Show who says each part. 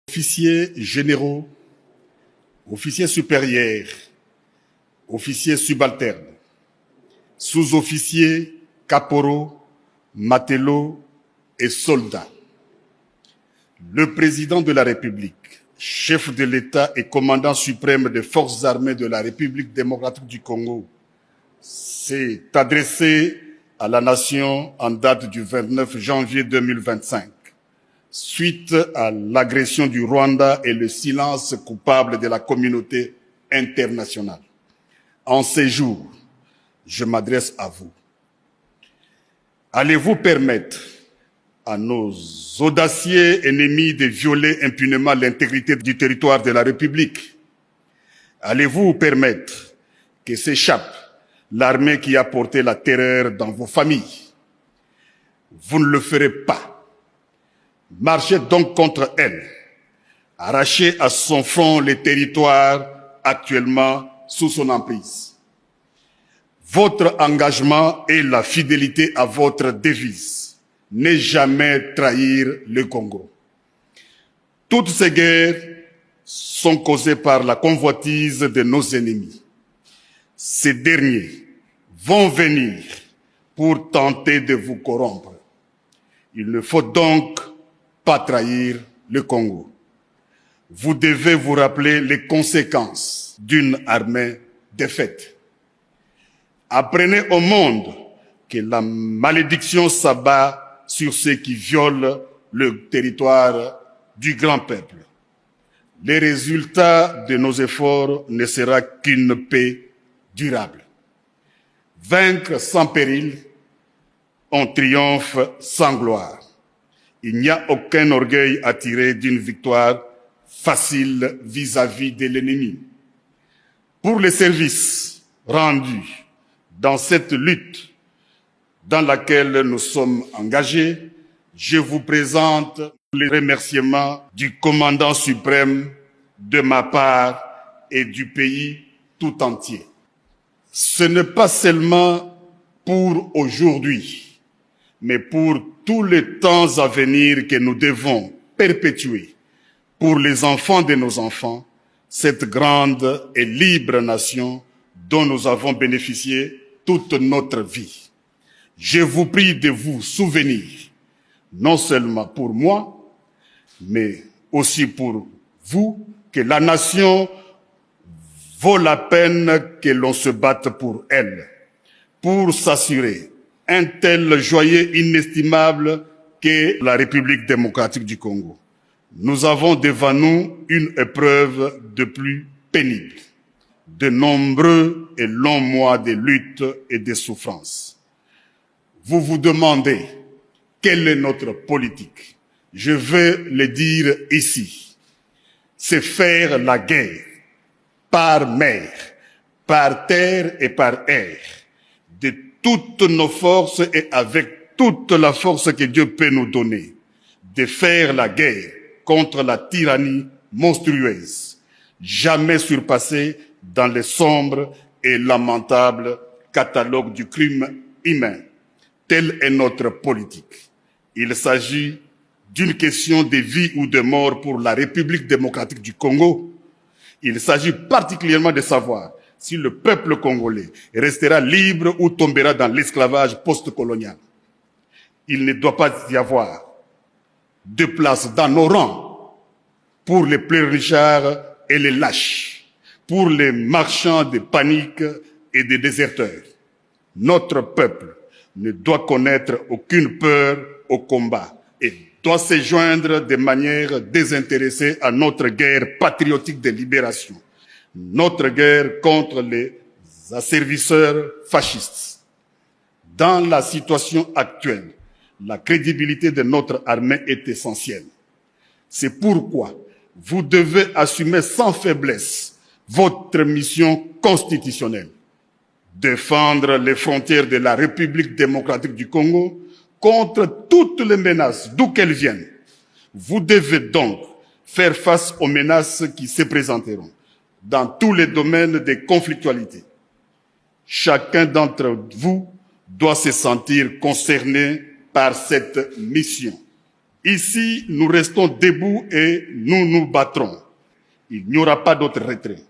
Speaker 1: Officiers généraux, officiers supérieurs, officiers subalternes, sous-officiers, caporaux, matelots et soldats. Le président de la République, chef de l'État et commandant suprême des forces armées de la République démocratique du Congo, s'est adressé à la nation en date du 29 janvier 2025, suite à l'agression du Rwanda et le silence coupable de la communauté internationale. En ces jours, je m'adresse à vous. Allez-vous permettre à nos audacieux ennemis de violer impunément l'intégrité du territoire de la République? Allez-vous permettre que s'échappe l'armée qui a porté la terreur dans vos familles? Vous ne le ferez pas. Marchez donc contre elle. Arrachez à son front les territoires actuellement sous son emprise. Votre engagement et la fidélité à votre devise. Ne jamais trahir le Congo. Toutes ces guerres sont causées par la convoitise de nos ennemis. Ces derniers vont venir pour tenter de vous corrompre. Il ne faut donc pas trahir le Congo. Vous devez vous rappeler les conséquences d'une armée défaite. Apprenez au monde que la malédiction s'abat sur ceux qui violent le territoire du grand peuple. Le résultat de nos efforts ne sera qu'une paix durable. Vaincre sans péril, on triomphe sans gloire. Il n'y a aucun orgueil à tirer d'une victoire facile vis-à-vis de l'ennemi. Pour les services rendus dans cette lutte dans laquelle nous sommes engagés, je vous présente les remerciements du commandant suprême de ma part et du pays tout entier. Ce n'est pas seulement pour aujourd'hui, mais pour tous les temps à venir que nous devons perpétuer pour les enfants de nos enfants, cette grande et libre nation dont nous avons bénéficié toute notre vie. Je vous prie de vous souvenir, non seulement pour moi, mais aussi pour vous, que la nation vaut la peine que l'on se batte pour elle, pour s'assurer un tel joyau inestimable qu'est la République démocratique du Congo. Nous avons devant nous une épreuve de plus pénible, de nombreux et longs mois de lutte et de souffrance. Vous vous demandez quelle est notre politique. Je veux le dire ici. C'est faire la guerre par mer, par terre et par air, de toutes nos forces et avec toute la force que Dieu peut nous donner, de faire la guerre contre la tyrannie monstrueuse, jamais surpassée dans le sombre et lamentable catalogue du crime humain. Telle est notre politique. Il s'agit d'une question de vie ou de mort pour la République démocratique du Congo. Il s'agit particulièrement de savoir si le peuple congolais restera libre ou tombera dans l'esclavage post-colonial. Il ne doit pas y avoir de place dans nos rangs pour les pleurnichards et les lâches, pour les marchands de panique et des déserteurs. Notre peuple ne doit connaître aucune peur au combat et doit se joindre de manière désintéressée à notre guerre patriotique de libération, notre guerre contre les asservisseurs fascistes. Dans la situation actuelle, la crédibilité de notre armée est essentielle. C'est pourquoi vous devez assumer sans faiblesse votre mission constitutionnelle. Défendre les frontières de la République démocratique du Congo contre toutes les menaces, d'où qu'elles viennent. Vous devez donc faire face aux menaces qui se présenteront dans tous les domaines de conflictualité. Chacun d'entre vous doit se sentir concerné par cette mission. Ici, nous restons debout et nous nous battrons. Il n'y aura pas d'autre retrait.